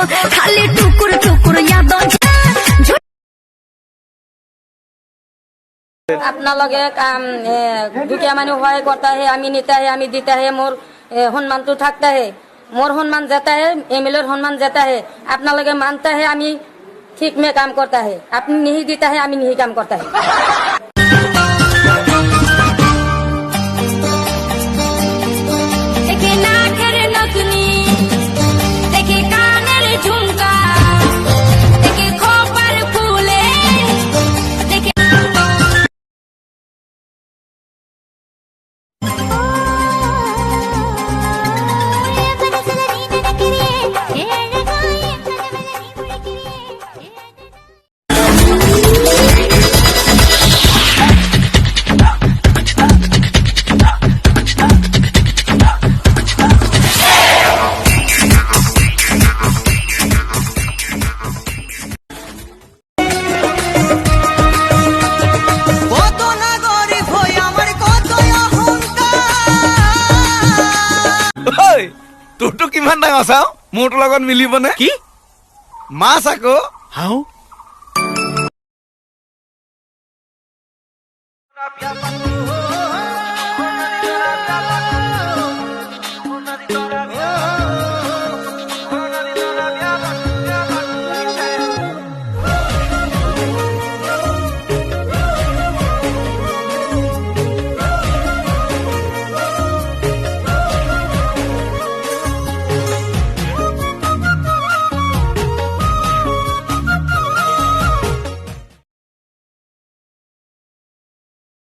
खाली टुकुर टुकुर यादों अपना लगे काम दुखिया मानु सहाय करता है, आमी नेता है, आमी देता है, मोर सम्मान तो थकता है, मोर सम्मान जाता है, एमएलए सम्मान जाता है, अपना लगे मानता है, आमी ठीक में काम करता है, अपनी नहीं देता है, आमी नहीं काम करता है। তোৰটো কিমান ডাঙৰ চাও মোৰ লগত মিলিবনে কি মাছ আকৌ হাও